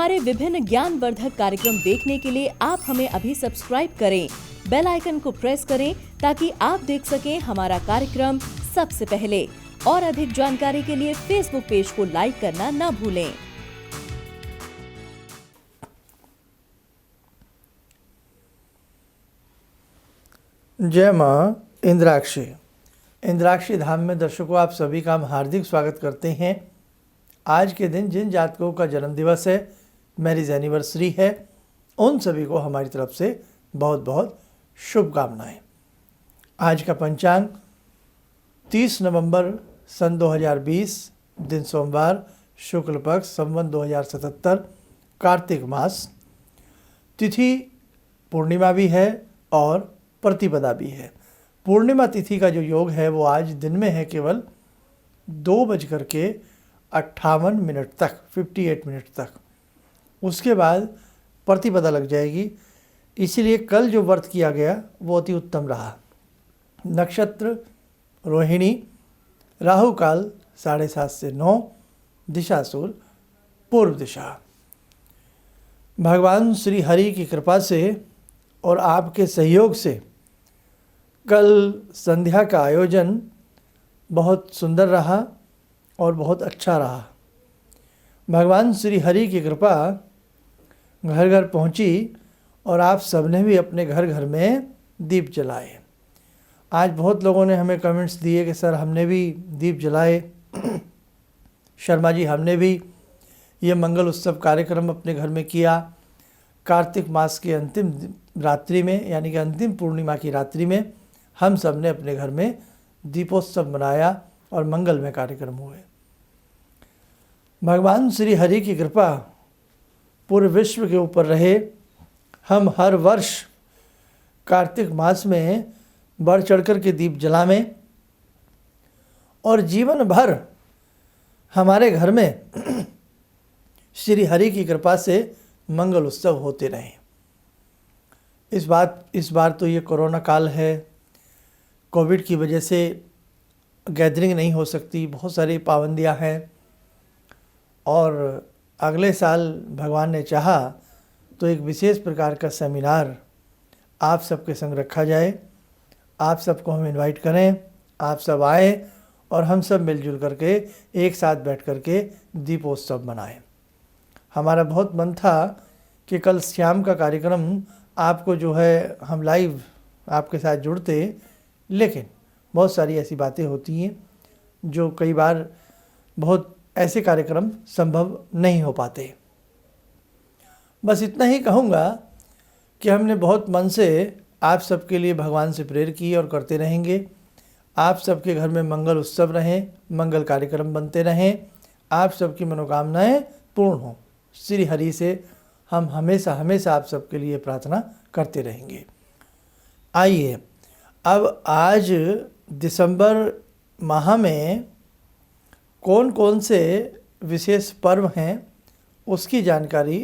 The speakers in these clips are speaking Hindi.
हमारे विभिन्न ज्ञानवर्धक कार्यक्रम देखने के लिए आप हमें अभी सब्सक्राइब करें, बेल आइकन को प्रेस करें ताकि आप देख सकें हमारा कार्यक्रम सबसे पहले। और अधिक जानकारी के लिए फेसबुक पेज को लाइक करना न भूलें। जय माँ इंद्राक्षी। इंद्राक्षी धाम में दर्शकों आप सभी का हम हार्दिक स्वागत करते हैं। आज के दिन जिन जातकों का जन्म दिवस है, मैरिज एनिवर्सरी है, उन सभी को हमारी तरफ से बहुत बहुत शुभकामनाएं। आज का पंचांग 30 नवंबर सन 2020, दिन सोमवार, शुक्ल पक्ष, संवत 2077, कार्तिक मास। तिथि पूर्णिमा भी है और प्रतिपदा भी है। पूर्णिमा तिथि का जो योग है वो आज दिन में है केवल 2:58 तक, 58 मिनट तक। उसके बाद प्रतिपदा लग जाएगी। इसीलिए कल जो व्रत किया गया वो अति उत्तम रहा। नक्षत्र रोहिणी, राहु काल 7:30 से 9, दिशाशूल पूर्व दिशा। भगवान श्री हरि की कृपा से और आपके सहयोग से कल संध्या का आयोजन बहुत सुंदर रहा और बहुत अच्छा रहा। भगवान श्री हरि की कृपा घर घर पहुंची और आप सबने भी अपने घर घर में दीप जलाए। आज बहुत लोगों ने हमें कमेंट्स दिए कि सर हमने भी दीप जलाए, शर्मा जी हमने भी ये मंगल उत्सव कार्यक्रम अपने घर में किया। कार्तिक मास की अंतिम रात्रि में, यानी कि अंतिम पूर्णिमा की रात्रि में हम सब ने अपने घर में दीपोत्सव मनाया और मंगलमय कार्यक्रम हुए। भगवान श्री हरि की कृपा पूरे विश्व के ऊपर रहे। हम हर वर्ष कार्तिक मास में बढ़ चढ़कर के दीप जलावें और जीवन भर हमारे घर में श्री हरि की कृपा से मंगल उत्सव होते रहें। इस बार तो ये कोरोना काल है, कोविड की वजह से गैदरिंग नहीं हो सकती, बहुत सारी पाबंदियां हैं। और अगले साल भगवान ने चाहा तो एक विशेष प्रकार का सेमिनार आप सबके संग रखा जाए। आप सबको हम इनवाइट करें, आप सब आए और हम सब मिलजुल करके एक साथ बैठ करके दीपोत्सव मनाएं। हमारा बहुत मन था कि कल शाम का कार्यक्रम आपको जो है हम लाइव आपके साथ जुड़ते, लेकिन बहुत सारी ऐसी बातें होती हैं जो कई बार बहुत ऐसे कार्यक्रम संभव नहीं हो पाते। बस इतना ही कहूँगा कि हमने बहुत मन से आप सबके लिए भगवान से प्रेयर की और करते रहेंगे। आप सबके घर में मंगल उत्सव रहें, मंगल कार्यक्रम बनते रहें, आप सबकी मनोकामनाएं पूर्ण हों। श्री हरि से हम हमेशा हमेशा आप सबके लिए प्रार्थना करते रहेंगे। आइए अब आज दिसंबर माह में कौन कौन से विशेष पर्व हैं उसकी जानकारी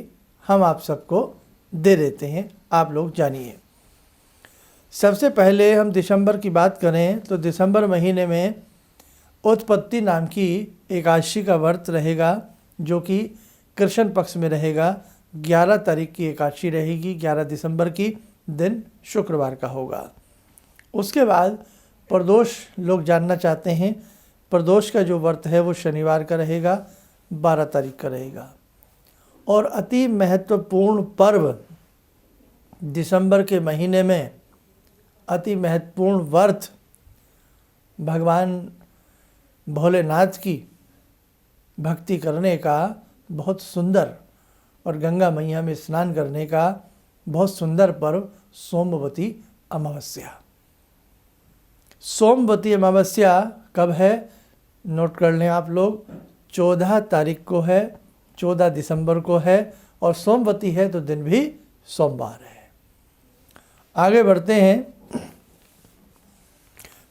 हम आप सबको दे देते हैं, आप लोग जानिए। सबसे पहले हम दिसंबर की बात करें तो दिसंबर महीने में उत्पत्ति नाम की एकादशी का व्रत रहेगा, जो कि कृष्ण पक्ष में रहेगा। 11 तारीख की एकादशी रहेगी, 11 दिसंबर की, दिन शुक्रवार का होगा। उसके बाद प्रदोष लोग जानना चाहते हैं। प्रदोष का जो व्रत है वो शनिवार का रहेगा, 12 तारीख का रहेगा। और अति महत्वपूर्ण पर्व दिसंबर के महीने में, अति महत्वपूर्ण व्रत भगवान भोलेनाथ की भक्ति करने का बहुत सुंदर, और गंगा मैया में स्नान करने का बहुत सुंदर पर्व सोमवती अमावस्या। सोमवती अमावस्या कब है नोट कर लें आप लोग। 14 तारीख को है, 14 दिसंबर को है, और सोमवती है तो दिन भी सोमवार है। आगे बढ़ते हैं,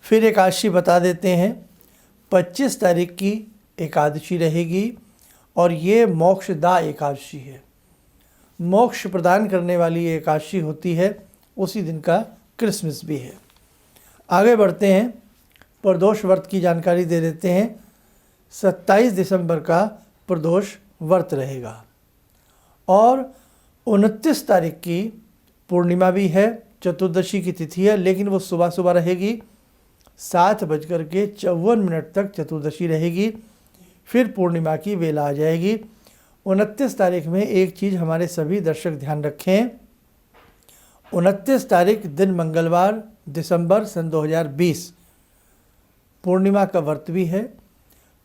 फिर एकादशी बता देते हैं। 25 तारीख की एकादशी रहेगी और ये मोक्षदा एकादशी है। मोक्ष प्रदान करने वाली एकादशी होती है। उसी दिन का क्रिसमस भी है। आगे बढ़ते हैं, प्रदोष व्रत की जानकारी दे देते हैं। 27 दिसंबर का प्रदोष व्रत रहेगा और 29 तारीख की पूर्णिमा भी है, चतुर्दशी की तिथि है, लेकिन वो सुबह सुबह रहेगी, 7:54 तक चतुर्दशी रहेगी, फिर पूर्णिमा की बेला आ जाएगी। 29 तारीख में एक चीज़ हमारे सभी दर्शक ध्यान रखें, 29 तारीख दिन मंगलवार, दिसंबर सन 2020, पूर्णिमा का व्रत भी है,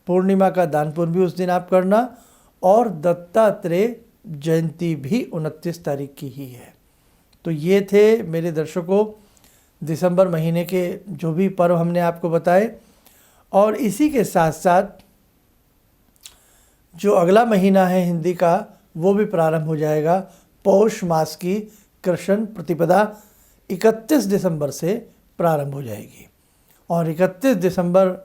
पूर्णिमा का दान पुण्य भी उस दिन आप करना, और दत्तात्रेय जयंती भी 29 तारीख की ही है। तो ये थे मेरे दर्शकों दिसंबर महीने के जो भी पर्व हमने आपको बताए। और इसी के साथ साथ जो अगला महीना है हिंदी का, वो भी प्रारंभ हो जाएगा। पौष मास की कृष्ण प्रतिपदा 31 दिसंबर से प्रारंभ हो जाएगी, और 31 दिसंबर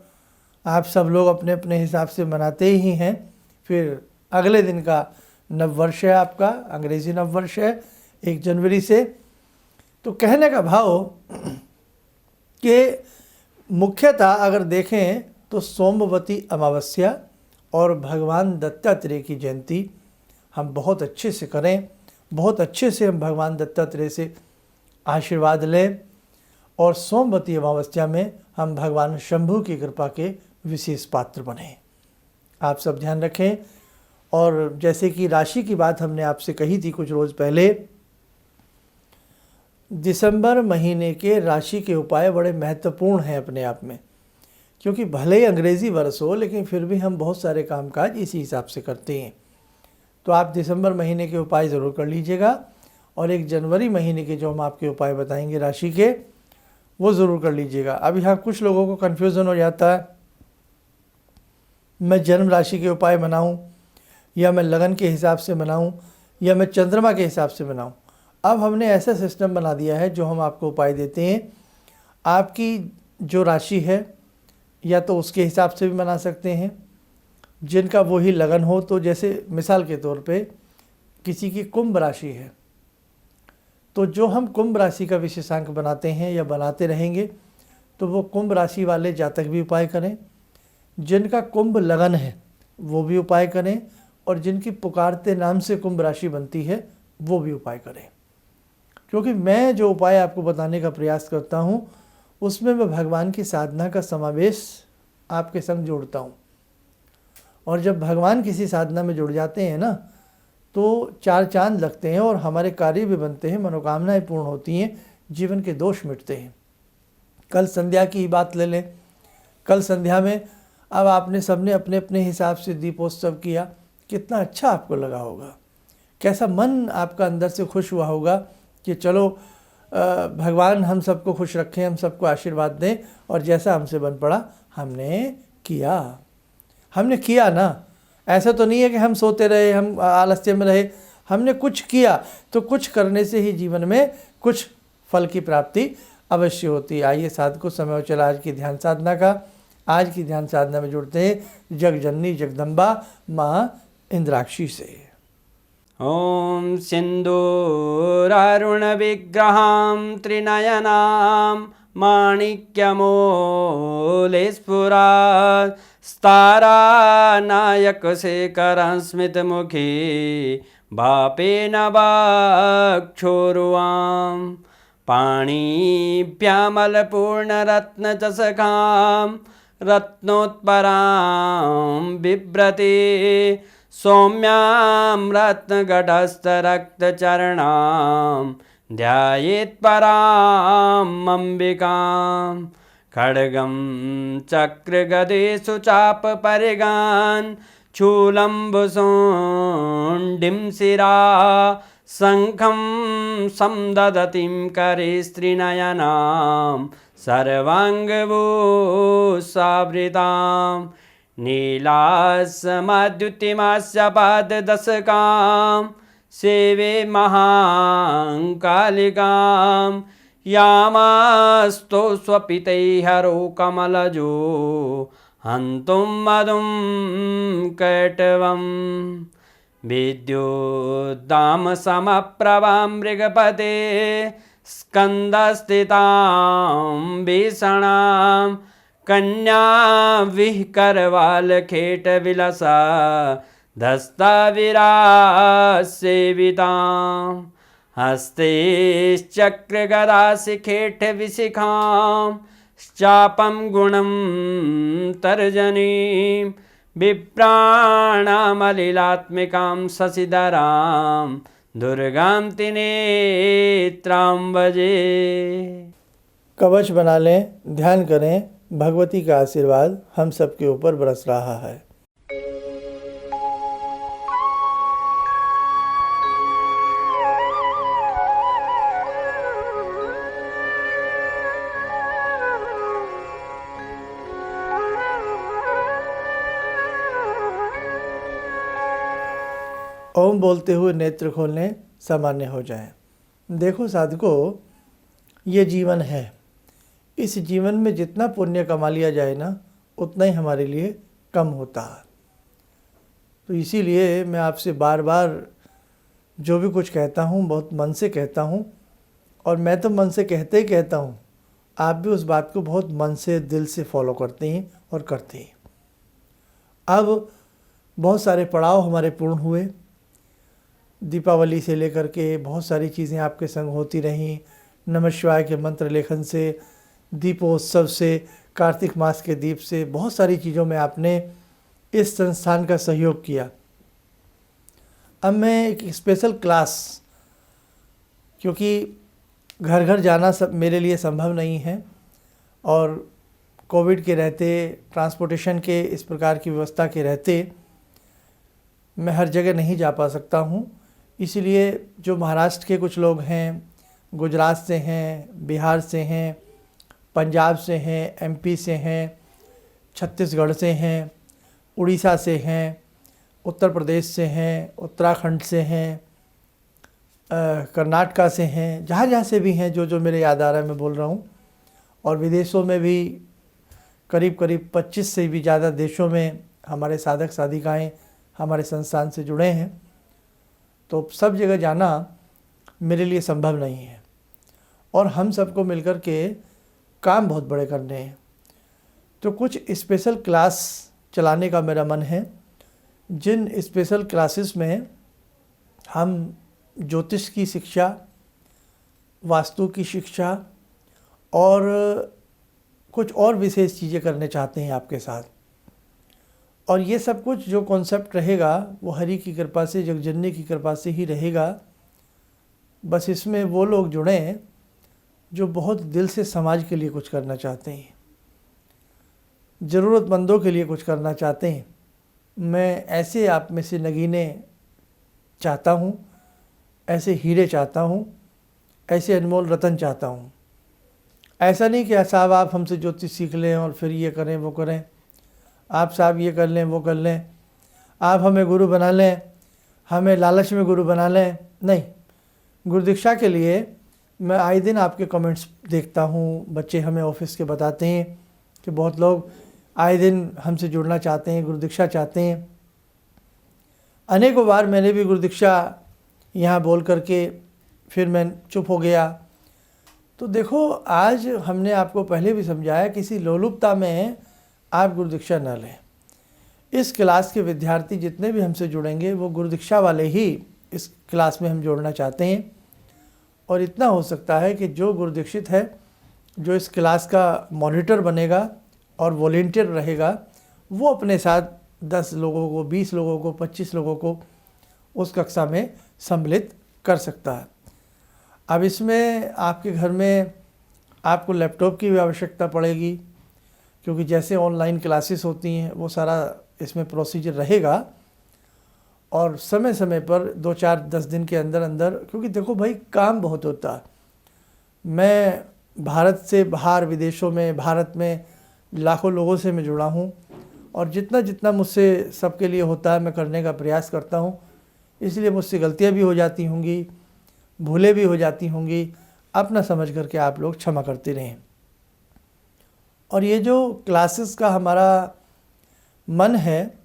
आप सब लोग अपने अपने हिसाब से मनाते ही हैं। फिर अगले दिन का नववर्ष है, आपका अंग्रेजी नववर्ष है 1 जनवरी से। तो कहने का भाव कि मुख्यतः अगर देखें तो सोमवती अमावस्या और भगवान दत्तात्रेय की जयंती हम बहुत अच्छे से करें, बहुत अच्छे से हम भगवान दत्तात्रेय से आशीर्वाद लें, और सोमवती अमावस्या में हम भगवान शंभु की कृपा के विशेष पात्र बने। आप सब ध्यान रखें। और जैसे कि राशि की बात हमने आपसे कही थी कुछ रोज़ पहले, दिसंबर महीने के राशि के उपाय बड़े महत्वपूर्ण हैं अपने आप में, क्योंकि भले ही अंग्रेज़ी वर्ष हो लेकिन फिर भी हम बहुत सारे कामकाज इसी हिसाब से करते हैं। तो आप दिसंबर महीने के उपाय ज़रूर कर लीजिएगा, और 1 जनवरी महीने के जो हम आपके उपाय बताएंगे राशि के, वो ज़रूर कर लीजिएगा। अब यहाँ कुछ लोगों को कन्फ्यूज़न हो जाता है, मैं जन्म राशि के उपाय बनाऊँ, या मैं लगन के हिसाब से बनाऊं, या मैं चंद्रमा के हिसाब से बनाऊं। अब हमने ऐसा सिस्टम बना दिया है जो हम आपको उपाय देते हैं, आपकी जो राशि है या तो उसके हिसाब से भी बना सकते हैं, जिनका वही लगन हो। तो जैसे मिसाल के तौर पे किसी की कुंभ राशि है, तो जो हम कुंभ राशि का विशेषांक बनाते हैं या बनाते रहेंगे, तो वो कुंभ राशि वाले जातक भी उपाय करें, जिनका कुंभ लगन है वो भी उपाय करें, और जिनकी पुकारते नाम से कुंभ राशि बनती है वो भी उपाय करें। क्योंकि मैं जो उपाय आपको बताने का प्रयास करता हूँ उसमें मैं भगवान की साधना का समावेश आपके संग जोड़ता हूँ, और जब भगवान किसी साधना में जुड़ जाते हैं ना, तो 4 चांद लगते हैं, और हमारे कार्य भी बनते हैं, मनोकामनाएं पूर्ण होती हैं, जीवन के दोष मिटते हैं। कल संध्या की ही बात ले लें, कल संध्या में अब आपने सबने अपने अपने हिसाब से दीपोत्सव किया, कितना अच्छा आपको लगा होगा, कैसा मन आपका अंदर से खुश हुआ होगा कि चलो भगवान हम सबको खुश रखें, हम सबको आशीर्वाद दें, और जैसा हमसे बन पड़ा हमने किया ना। ऐसा तो नहीं है कि हम सोते रहे, हम आलस्य में रहे, हमने कुछ किया। तो कुछ करने से ही जीवन में कुछ फल की प्राप्ति अवश्य होती है। आइए साधकों, समय हो चला आज की ध्यान साधना का। आज की ध्यान साधना में जुड़ते हैं जगजननी जगदम्बा माँ इंद्राक्षी से। ॐ सिन्दूरारुणविग्रहां त्रिनयनां माणिक्यमूलस्फुरात् स्तारानायकशेखरं स्मितमुखी भापेन वक्षोरुवां पाणिभ्यामलपूर्णरत्नचषकां रत्नोत्परां बिभ्रति सौम्यां रत्नगटस्थरक्तचरणां ध्यायेत्पराम् अम्बिकां खड्गं चक्रगदेषु चापपरिगान् शूलम्बुशुण्डिं शिरा शङ्खं संदधतीं करे स्त्रीनयनां सर्वाङ्गभूषावृतां नीलासमद्युतिमास्य पाददशकां सेवे महाकालिकां यामास्तो स्वपितैर्हरो कमलजो हन्तुं मधुं कैटवम् विद्युद्दामसमप्रभां मृगपते स्कन्दस्थितां भीषणां कन्या विहकरवालखेटविलसा धस्ताविरासेवितां हस्तैश्चक्रगदाशिखेटविशिखां चापं गुणं तर्जनीं विप्राणामलिलात्मिकां शशिधरां दुर्गां त्रिनेत्रां भजे। कवच बना लें, ध्यान करें, भगवती का आशीर्वाद हम सबके ऊपर बरस रहा है। ओम बोलते हुए नेत्र खोलने, सामान्य हो जाएं। देखो साधकों, ये जीवन है। इस जीवन में जितना पुण्य कमा लिया जाए ना, उतना ही हमारे लिए कम होता है। तो इसीलिए मैं आपसे बार बार जो भी कुछ कहता हूँ बहुत मन से कहता हूँ, और मैं तो मन से कहते ही कहता हूँ, आप भी उस बात को बहुत मन से दिल से फॉलो करते हैं और करते हैं। अब बहुत सारे पड़ाव हमारे पूर्ण हुए। दीपावली से लेकर के बहुत सारी चीज़ें आपके संग होती रहीं। नमः शिवाय के मंत्र लेखन से, दीपोत्सव से, कार्तिक मास के दीप से, बहुत सारी चीज़ों में आपने इस संस्थान का सहयोग किया। अब मैं एक स्पेशल क्लास, क्योंकि घर घर जाना सब मेरे लिए संभव नहीं है, और कोविड के रहते, ट्रांसपोर्टेशन के इस प्रकार की व्यवस्था के रहते मैं हर जगह नहीं जा पा सकता हूँ। इसीलिए जो महाराष्ट्र के कुछ लोग हैं, गुजरात से हैं, बिहार से हैं, पंजाब से हैं, एमपी से हैं, छत्तीसगढ़ से हैं, उड़ीसा से हैं, उत्तर प्रदेश से हैं, उत्तराखंड से हैं, कर्नाटका से हैं, जहाँ जहाँ से भी हैं, जो जो मेरे याद आ रहा है मैं बोल रहा हूँ। और विदेशों में भी करीब करीब 25 से भी ज़्यादा देशों में हमारे साधक साधिकाएँ हमारे संस्थान से जुड़े हैं। तो सब जगह जाना मेरे लिए संभव नहीं है, और हम सबको मिलकर के काम बहुत बड़े करने हैं। तो कुछ स्पेशल क्लास चलाने का मेरा मन है, जिन स्पेशल क्लासेस में हम ज्योतिष की शिक्षा, वास्तु की शिक्षा और कुछ और विशेष चीज़ें करने चाहते हैं आपके साथ। और ये सब कुछ जो कॉन्सेप्ट रहेगा वो हरि की कृपा से, जगजननी की कृपा से ही रहेगा। बस इसमें वो लोग जुड़ें जो बहुत दिल से समाज के लिए कुछ करना चाहते हैं, ज़रूरतमंदों के लिए कुछ करना चाहते हैं। मैं ऐसे आप में से नगीने चाहता हूँ, ऐसे हीरे चाहता हूँ, ऐसे अनमोल रतन चाहता हूँ। ऐसा नहीं कि साहब आप हमसे ज्योतिष सीख लें और फिर ये करें वो करें, आप साहब ये कर लें वो कर लें, आप हमें गुरु बना लें, हमें लालच में गुरु बना लें। नहीं, गुरु दीक्षा के लिए मैं आए दिन आपके कमेंट्स देखता हूँ। बच्चे हमें ऑफिस के बताते हैं कि बहुत लोग आए दिन हमसे जुड़ना चाहते हैं, गुरु दीक्षा चाहते हैं। अनेकों बार मैंने भी गुरु दीक्षा यहाँ बोल करके फिर मैं चुप हो गया। तो देखो, आज हमने आपको पहले भी समझाया, किसी लोलुपता में आप गुरु दीक्षा न लें। इस क्लास के विद्यार्थी जितने भी हमसे जुड़ेंगे वो गुरु दीक्षा वाले ही इस क्लास में हम जोड़ना चाहते हैं। और इतना हो सकता है कि जो गुरु दीक्षित है, जो इस क्लास का मॉनिटर बनेगा और वॉलेंटियर रहेगा, वो अपने साथ 10 लोगों को, 20 लोगों को, 25 लोगों को उस कक्षा में सम्मिलित कर सकता है। अब इसमें आपके घर में आपको लैपटॉप की भी आवश्यकता पड़ेगी, क्योंकि जैसे ऑनलाइन क्लासेस होती हैं वो सारा इसमें प्रोसीजर रहेगा। और समय समय पर 2-4-10 दिन के अंदर अंदर, क्योंकि देखो भाई काम बहुत होता है। मैं भारत से बाहर, विदेशों में, भारत में लाखों लोगों से मैं जुड़ा हूँ, और जितना जितना मुझसे सबके लिए होता है मैं करने का प्रयास करता हूँ। इसलिए मुझसे गलतियाँ भी हो जाती होंगी, भूलें भी हो जाती होंगी, अपना समझ करके आप लोग क्षमा करते रहें। और ये जो क्लासेस का हमारा मन है,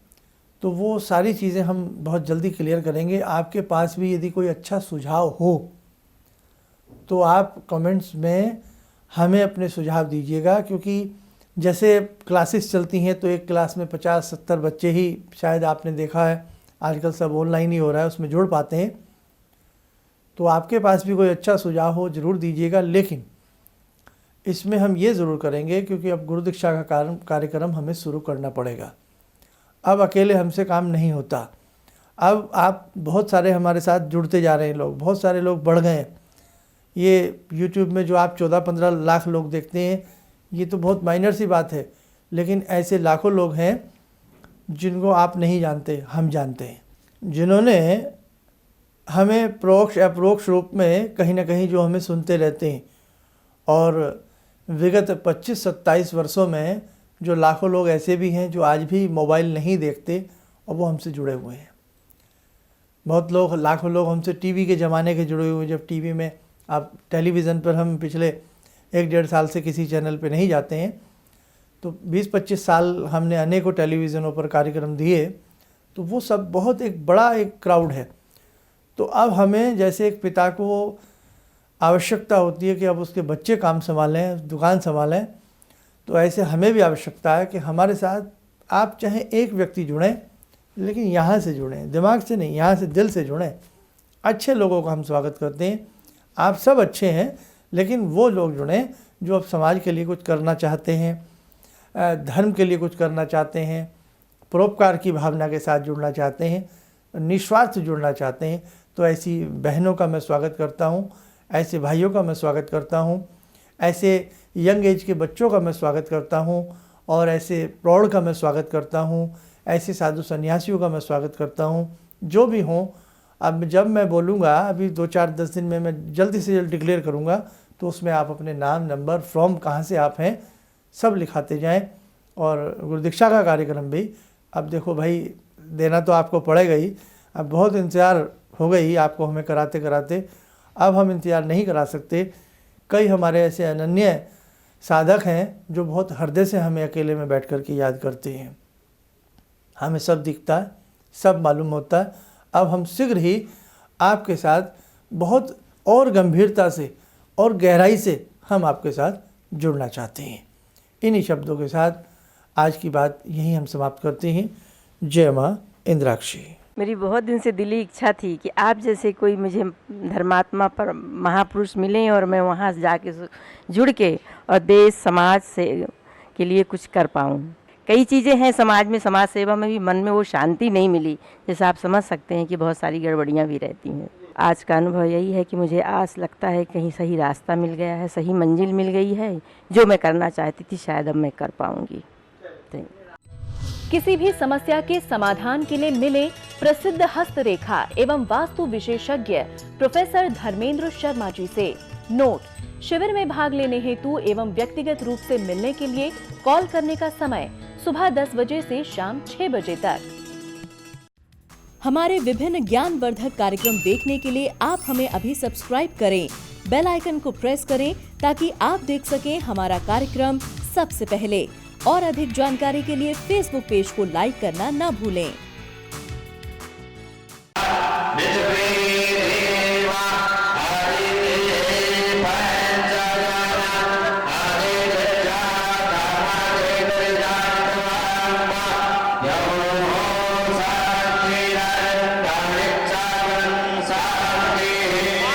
तो वो सारी चीज़ें हम बहुत जल्दी क्लियर करेंगे। आपके पास भी यदि कोई अच्छा सुझाव हो तो आप कमेंट्स में हमें अपने सुझाव दीजिएगा, क्योंकि जैसे क्लासेस चलती हैं तो एक क्लास में 50-70 बच्चे ही शायद आपने देखा है आजकल सब ऑनलाइन ही हो रहा है, उसमें जुड़ पाते हैं। तो आपके पास भी कोई अच्छा सुझाव हो ज़रूर दीजिएगा, लेकिन इसमें हम ये ज़रूर करेंगे क्योंकि अब गुरु दीक्षा का कार्यक्रम हमें शुरू करना पड़ेगा। अब अकेले हमसे काम नहीं होता। अब आप बहुत सारे हमारे साथ जुड़ते जा रहे हैं लोग, बहुत सारे लोग बढ़ गए हैं। ये YouTube में जो आप 14-15 लाख लोग देखते हैं, ये तो बहुत माइनर सी बात है, लेकिन ऐसे लाखों लोग हैं जिनको आप नहीं जानते, हम जानते हैं, जिन्होंने हमें परोक्ष अपरोक्ष रूप में कहीं ना कहीं जो हमें सुनते रहते हैं। और विगत 25-27 वर्षों में जो लाखों लोग ऐसे भी हैं जो आज भी मोबाइल नहीं देखते और वो हमसे जुड़े हुए हैं। बहुत लोग, लाखों लोग हमसे टीवी के ज़माने के जुड़े हुए, जब टीवी में आप टेलीविज़न पर हम पिछले 1-1.5 साल से किसी चैनल पे नहीं जाते हैं, तो 20-25 साल हमने अनेकों टेलीविज़नों पर कार्यक्रम दिए, तो वो सब बहुत एक बड़ा एक क्राउड है। तो अब हमें जैसे एक पिता को आवश्यकता होती है कि अब उसके बच्चे काम संभालें, दुकान संभालें, तो ऐसे हमें भी आवश्यकता है कि हमारे साथ आप चाहे एक व्यक्ति जुड़ें, लेकिन यहाँ से जुड़ें, दिमाग से नहीं, यहाँ से दिल से जुड़ें। अच्छे लोगों का हम स्वागत करते हैं। आप सब अच्छे हैं, लेकिन वो लोग जुड़ें जो अब समाज के लिए कुछ करना चाहते हैं, धर्म के लिए कुछ करना चाहते हैं, परोपकार की भावना के साथ जुड़ना चाहते हैं, निस्वार्थ जुड़ना चाहते हैं। तो ऐसी बहनों का मैं स्वागत करता हूँ, ऐसे भाइयों का मैं स्वागत करता हूँ, ऐसे यंग एज के बच्चों का मैं स्वागत करता हूँ, और ऐसे प्रौढ़ का मैं स्वागत करता हूँ, ऐसे साधु सन्यासियों का मैं स्वागत करता हूँ, जो भी हों। अब जब मैं बोलूँगा, अभी 2-4-10 दिन में मैं जल्दी से जल्द डिक्लेयर करूँगा, तो उसमें आप अपने नाम, नंबर, फ्रॉम कहाँ से आप हैं, सब लिखाते जाएं। और गुरु दीक्षा का कार्यक्रम भी अब देखो भाई, देना तो आपको पड़ेगा ही। अब बहुत इंतज़ार हो गई आपको हमें कराते कराते, अब हम इंतज़ार नहीं करा सकते। कई हमारे ऐसे अनन्य साधक हैं जो बहुत हृदय से हमें अकेले में बैठ कर के याद करते हैं। हमें सब दिखता है, सब मालूम होता है। अब हम शीघ्र ही आपके साथ बहुत और गंभीरता से और गहराई से हम आपके साथ जुड़ना चाहते हैं। इन्हीं शब्दों के साथ आज की बात यहीं हम समाप्त करते हैं। जय माँ इंद्राक्षी। मेरी बहुत दिन से दिली इच्छा थी कि आप जैसे कोई मुझे धर्मात्मा पर महापुरुष मिलें और मैं वहाँ जाके जुड़ के और देश समाज से के लिए कुछ कर पाऊँ। कई चीज़ें हैं समाज में, समाज सेवा में भी मन में वो शांति नहीं मिली, जैसे आप समझ सकते हैं कि बहुत सारी गड़बड़ियाँ भी रहती हैं। आज का अनुभव यही है कि मुझे आस लगता है कहीं सही रास्ता मिल गया है, सही मंजिल मिल गई है। जो मैं करना चाहती थी शायद अब मैं कर पाऊँगी। किसी भी समस्या के समाधान के लिए मिले प्रसिद्ध हस्तरेखा एवं वास्तु विशेषज्ञ प्रोफेसर धर्मेंद्र शर्मा जी से। नोट: शिविर में भाग लेने हेतु एवं व्यक्तिगत रूप से मिलने के लिए कॉल करने का समय सुबह 10 बजे से शाम 6 बजे तक। हमारे विभिन्न ज्ञानवर्धक कार्यक्रम देखने के लिए आप हमें अभी सब्सक्राइब करें, बेल आइकन को प्रेस करें ताकि आप देख सकें हमारा कार्यक्रम सबसे पहले। और अधिक जानकारी के लिए फेसबुक पेज को लाइक करना न भूलें।